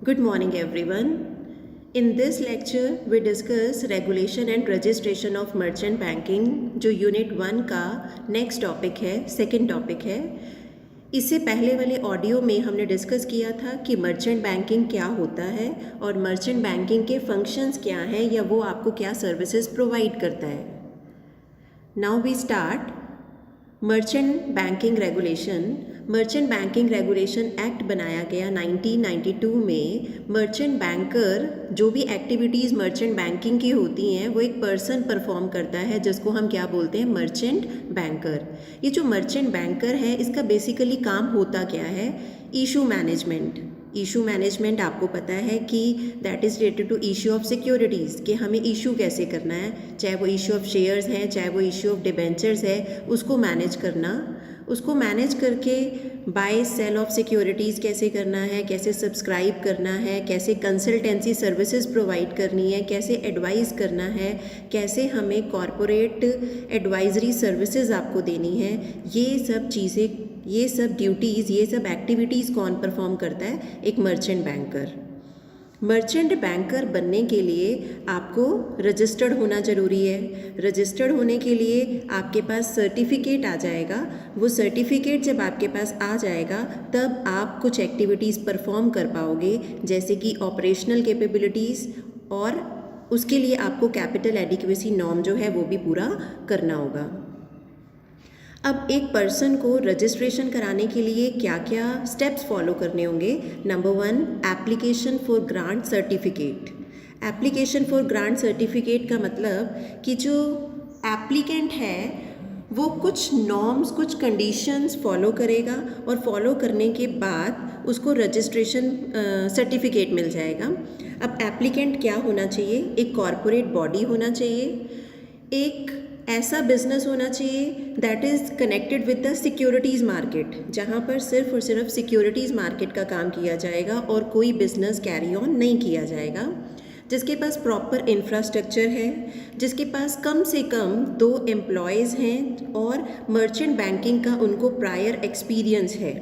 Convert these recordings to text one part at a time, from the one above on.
Good morning, everyone. In this lecture, we discuss regulation and registration of merchant banking, जो unit 1 का next topic है, second topic है. इससे पहले वाले ऑडियो में हमने डिस्कस किया था कि मर्चेंट बैंकिंग क्या होता है और मर्चेंट बैंकिंग के फंक्शंस क्या हैं या वो आपको क्या सर्विसेज प्रोवाइड करता है. Now we start. Merchant banking regulation act बनाया गया 1992 में. मर्चेंट बैंकर जो भी एक्टिविटीज़ मर्चेंट बैंकिंग की होती हैं वो एक पर्सन परफॉर्म करता है जिसको हम क्या बोलते हैं, मर्चेंट बैंकर. ये जो मर्चेंट बैंकर है इसका बेसिकली काम होता क्या है, इशू मैनेजमेंट आपको पता है कि that is related to issue of securities, कि हमें इशू कैसे करना है, चाहे वो इशू ऑफ शेयर्स हैं, चाहे वो इशू ऑफ डिबेंचर्स है, उसको मैनेज करना. उसको मैनेज करके बाय सेल ऑफ सिक्योरिटीज़ कैसे करना है, कैसे सब्सक्राइब करना है, कैसे कंसल्टेंसी सर्विसेज प्रोवाइड करनी है, कैसे एडवाइस करना है, कैसे हमें कॉरपोरेट एडवाइजरी सर्विसेज आपको देनी है. ये सब चीज़ें, ये सब ड्यूटीज़, ये सब एक्टिविटीज़ कौन परफॉर्म करता है, एक मर्चेंट बैंकर. मर्चेंट बैंकर बनने के लिए आपको रजिस्टर्ड होना ज़रूरी है. रजिस्टर्ड होने के लिए आपके पास सर्टिफिकेट आ जाएगा. वो सर्टिफिकेट जब आपके पास आ जाएगा तब आप कुछ एक्टिविटीज़ परफॉर्म कर पाओगे, जैसे कि ऑपरेशनल कैपेबिलिटीज़, और उसके लिए आपको कैपिटल एडिक्वेसी नॉर्म जो है वो भी पूरा करना होगा. अब एक पर्सन को रजिस्ट्रेशन कराने के लिए क्या क्या स्टेप्स फॉलो करने होंगे. Number 1, application for grant certificate. Application for grant certificate का मतलब कि जो एप्लीकेंट है वो कुछ नॉर्म्स, कुछ कंडीशंस फॉलो करेगा और फॉलो करने के बाद उसको रजिस्ट्रेशन सर्टिफिकेट मिल जाएगा. अब एप्लीकेंट क्या होना चाहिए, एक कॉरपोरेट बॉडी होना चाहिए, एक ऐसा बिजनेस होना चाहिए that is connected with the securities market, जहाँ पर सिर्फ और सिर्फ सिक्योरिटीज़ मार्केट का काम किया जाएगा और कोई बिजनेस कैरी ऑन नहीं किया जाएगा. जिसके पास प्रॉपर इंफ्रास्ट्रक्चर है, जिसके पास कम से कम 2 एम्प्लॉयज़ हैं और मर्चेंट बैंकिंग का उनको प्रायर एक्सपीरियंस है.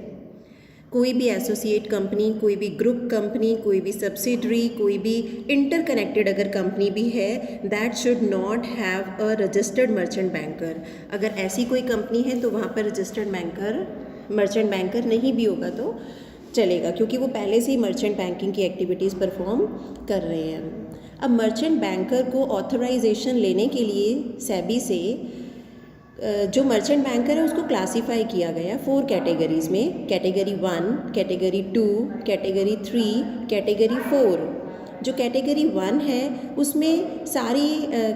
कोई भी एसोसिएट कंपनी, कोई भी ग्रुप कंपनी, कोई भी सब्सिडरी, कोई भी इंटरकनेक्टेड अगर कंपनी भी है, that should not have a registered merchant banker. अगर ऐसी कोई कंपनी है तो वहाँ पर रजिस्टर्ड मर्चेंट बैंकर नहीं भी होगा तो चलेगा, क्योंकि वो पहले से ही मर्चेंट बैंकिंग की एक्टिविटीज़ परफॉर्म कर रहे हैं. अब मर्चेंट बैंकर को ऑथराइजेशन लेने के लिए सेबी से जो मर्चेंट बैंकर है उसको क्लासीफाई किया गया 4 कैटेगरीज़ में. Category 1, category 2, category 3, category 4. जो कैटेगरी 1 है उसमें सारी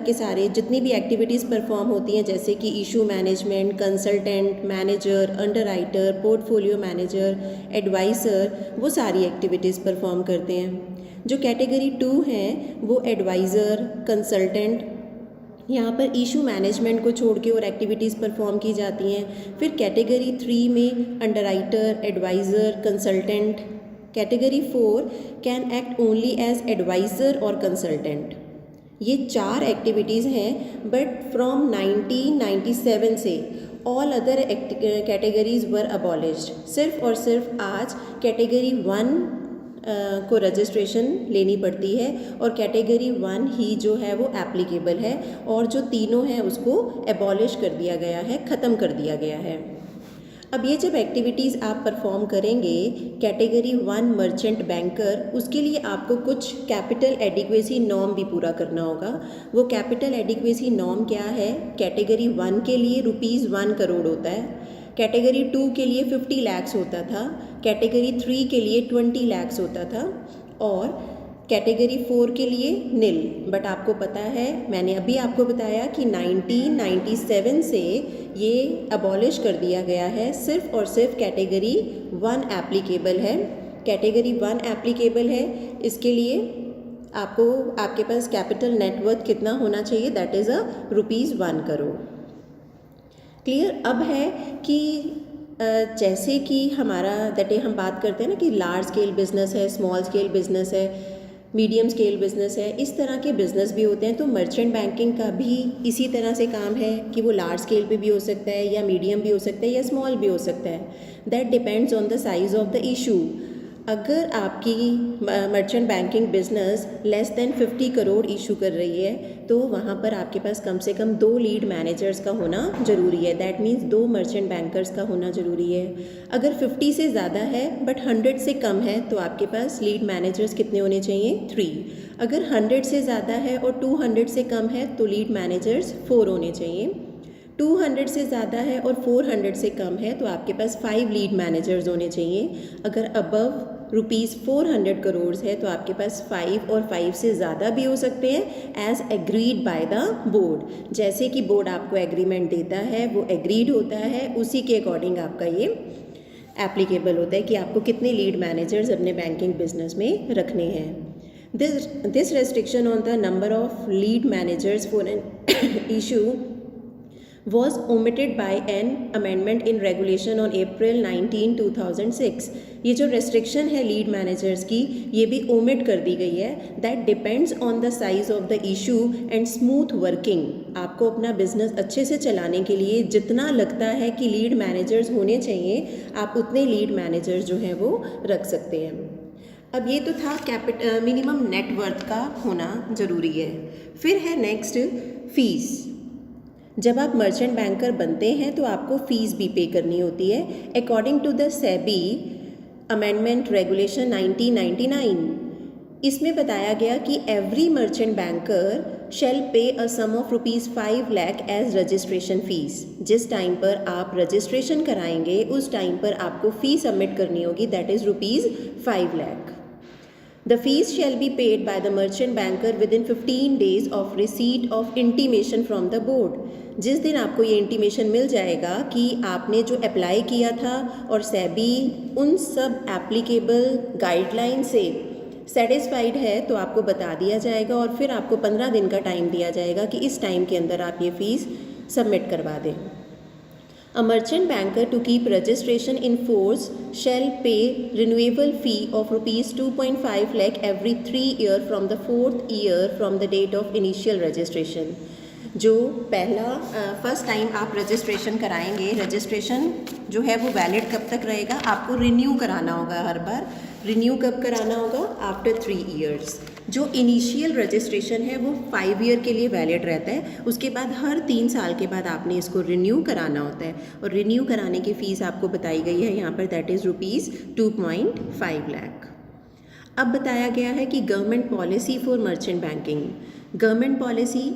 के सारे जितनी भी एक्टिविटीज़ परफॉर्म होती हैं, जैसे कि issue management, consultant, manager, underwriter, portfolio manager, adviser, वो सारी एक्टिविटीज़ परफॉर्म करते हैं. जो कैटेगरी 2 हैं वो एडवाइज़र, कंसल्टेंट, यहाँ पर इशू मैनेजमेंट को छोड़ के और एक्टिविटीज़ परफॉर्म की जाती हैं. फिर कैटेगरी 3 में underwriter, adviser, consultant. Category 4 can act only as adviser और कंसल्टेंट. ये 4 एक्टिविटीज़ हैं, बट फ्रॉम 1997 से all other categories were abolished. सिर्फ और सिर्फ आज कैटेगरी 1 को रजिस्ट्रेशन लेनी पड़ती है और कैटेगरी 1 ही जो है वो एप्लीकेबल है, और जो तीनों हैं उसको एबॉलिश कर दिया गया है, ख़त्म कर दिया गया है. अब ये जब एक्टिविटीज़ आप परफॉर्म करेंगे कैटेगरी 1 मर्चेंट बैंकर, उसके लिए आपको कुछ कैपिटल एडिक्वेसी नॉर्म भी पूरा करना होगा. वो कैपिटल एडिक्वेसी नॉर्म क्या है, कैटेगरी 1 के लिए ₹1 करोड़ होता है, कैटेगरी 2 के लिए 50 लाख होता था, कैटेगरी 3 के लिए 20 लाख होता था, और कैटेगरी 4 के लिए निल. बट आपको पता है, मैंने अभी आपको बताया कि 1997 से ये अबॉलिश कर दिया गया है. सिर्फ और सिर्फ कैटेगरी 1 एप्लीकेबल है. कैटेगरी 1 एप्लीकेबल है, इसके लिए आपको आपके पास कैपिटल नेटवर्थ कितना होना चाहिए, दैट इज़ ₹1 करोड़. क्लियर. अब है कि जैसे कि हमारा हम बात करते हैं ना कि लार्ज स्केल बिज़नेस है, स्मॉल स्केल बिज़नेस है, मीडियम स्केल बिज़नेस है, इस तरह के बिज़नेस भी होते हैं. तो मर्चेंट बैंकिंग का भी इसी तरह से काम है कि वो लार्ज स्केल पे भी हो सकता है, या मीडियम भी हो सकता है, या स्मॉल भी हो सकता है. That depends on the size of the issue. अगर आपकी merchant banking business less than 50 crore issue कर रही है तो वहाँ पर आपके पास कम से कम 2 लीड मैनेजर्स का होना ज़रूरी है। दैट मीन्स 2 मर्चेंट बैंकर्स का होना ज़रूरी है। अगर 50 से ज़्यादा है बट 100 से कम है तो आपके पास लीड मैनेजर्स कितने होने चाहिए? 3। अगर 100 से ज़्यादा है और 200 से कम है तो लीड मैनेजर्स 4 होने चाहिए। 200 से ज़्यादा है और 400 से कम है तो आपके पास 5 लीड मैनेजर्स होने चाहिए। अगर अबव ₹400 करोड़ है तो आपके पास 5 और 5 से ज़्यादा भी हो सकते हैं as agreed by the board. जैसे कि बोर्ड आपको एग्रीमेंट देता है वो एग्रीड होता है, उसी के अकॉर्डिंग आपका ये एप्लीकेबल होता है कि आपको कितने लीड मैनेजर्स अपने बैंकिंग बिजनेस में रखने हैं। This restriction on the number of lead managers for an issue was omitted by an amendment in regulation on April 19, 2006। ये जो restriction है लीड मैनेजर्स की ये भी omit कर दी गई है। That depends on the size of the issue and smooth working। आपको अपना बिजनेस अच्छे से चलाने के लिए जितना लगता है कि लीड मैनेजर्स होने चाहिए आप उतने लीड मैनेजर्स जो हैं वो रख सकते हैं। अब ये तो था मिनिमम नेटवर्थ का होना ज़रूरी है। फिर है नेक्स्ट फ़ीस। जब आप मर्चेंट बैंकर बनते हैं तो आपको फ़ीस भी पे करनी होती है according to the SEBI amendment regulation 1999। इसमें बताया गया कि every merchant banker shall pay a sum of ₹5 lakh as registration fees. जिस टाइम पर आप रजिस्ट्रेशन कराएंगे उस टाइम पर आपको फ़ी सबमिट करनी होगी, that is ₹5 lakh. The fees shall be paid by the merchant banker within 15 days of receipt of intimation from the board। जिस दिन आपको ये इंटीमेशन मिल जाएगा कि आपने जो अप्लाई किया था और सेबी उन सब एप्लीकेबल गाइडलाइन से सेटिस्फाइड है तो आपको बता दिया जाएगा और फिर आपको 15 दिन का टाइम दिया जाएगा कि इस टाइम के अंदर आप ये फ़ीस सबमिट करवा दें। A merchant banker to keep registration in force shall pay renewable fee of ₹2.5 lakh every 3 years from the 4th year from the date of initial registration। जो पहला फर्स्ट टाइम आप registration कराएंगे, registration जो है वो valid कब तक रहेगा? आपको रिन्यू कराना होगा हर बार। रिन्यू कब कराना होगा? After 3 years. जो इनिशियल रजिस्ट्रेशन है वो 5 ईयर के लिए वैलिड रहता है, उसके बाद हर 3 साल के बाद आपने इसको रिन्यू कराना होता है और रिन्यू कराने की फ़ीस आपको बताई गई है यहाँ पर, दैट इज़ ₹2.5 लाख। अब बताया गया है कि government policy for merchant banking. Government policy,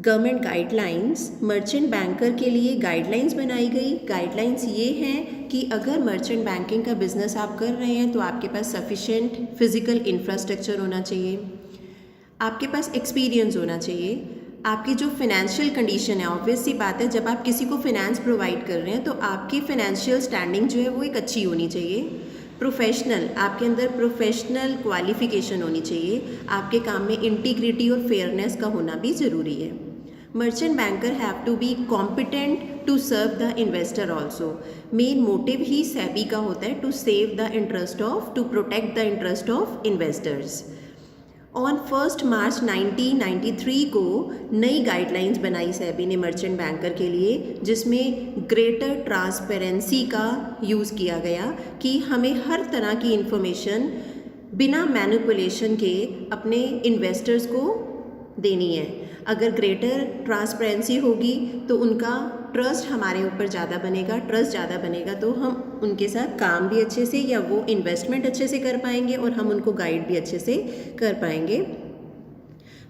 government guidelines, merchant banker के लिए गाइडलाइंस बनाई गई। गाइडलाइंस ये हैं कि अगर मर्चेंट बैंकिंग का बिज़नेस आप कर रहे हैं तो आपके पास सफिशेंट फिज़िकल इंफ्रास्ट्रक्चर होना चाहिए, आपके पास एक्सपीरियंस होना चाहिए, आपकी जो फिनेंशियल कंडीशन है, ऑब्वियस सी बात है जब आप किसी को फिनेंस प्रोवाइड कर रहे हैं तो आपकी फिनेंशियल स्टैंडिंग जो है वो एक अच्छी होनी चाहिए। प्रोफेशनल, आपके अंदर प्रोफेशनल क्वालिफिकेशन होनी चाहिए, आपके काम में इंटीग्रिटी और फेयरनेस का होना भी ज़रूरी है। Merchant banker have to be competent to serve the investor also. Main motive ही सेबी का होता है to save the interest of, to protect the interest of investors. On 1 March 1993 को नई गाइडलाइंस बनाई सेबी ने मर्चेंट बैंकर के लिए, जिसमें ग्रेटर ट्रांसपेरेंसी का यूज़ किया गया कि हमें हर तरह की इन्फॉर्मेशन बिना मैनिपुलेशन के अपने इन्वेस्टर्स को देनी है। अगर ग्रेटर ट्रांसपेरेंसी होगी तो उनका ट्रस्ट हमारे ऊपर ज़्यादा बनेगा, ट्रस्ट ज़्यादा बनेगा तो हम उनके साथ काम भी अच्छे से या वो इन्वेस्टमेंट अच्छे से कर पाएंगे और हम उनको गाइड भी अच्छे से कर पाएंगे।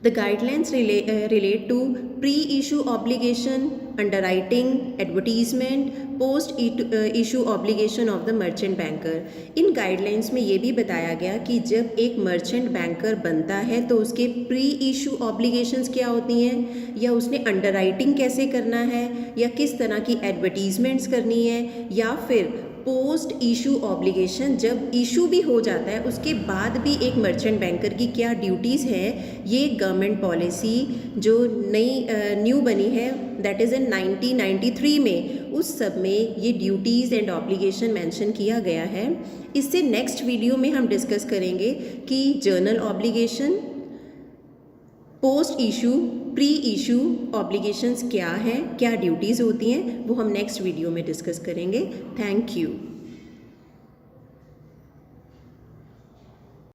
The guidelines relate to pre-issue obligation, underwriting, advertisement, post-issue obligation of the merchant banker। In guidelines में ये भी बताया गया कि जब एक मर्चेंट बैंकर बनता है तो उसके प्री-इशू ऑब्लिगेशंस क्या होती हैं, या उसने अंडरराइटिंग कैसे करना है, या किस तरह की एडवर्टीजमेंट्स करनी है, या फिर पोस्ट इशू ऑब्लिगेशन जब इशू भी हो जाता है उसके बाद भी एक मर्चेंट बैंकर की क्या ड्यूटीज़ हैं। ये गवर्नमेंट पॉलिसी जो न्यू बनी है दैट इज़ इन 1993 में, उस सब में ये ड्यूटीज़ एंड ऑब्लिगेशन मेंशन किया गया है। इससे नेक्स्ट वीडियो में हम डिस्कस करेंगे कि journal obligation, post issue, pre issue obligations क्या हैं, क्या ड्यूटीज़ होती हैं, वो हम नेक्स्ट वीडियो में डिस्कस करेंगे। Thank you.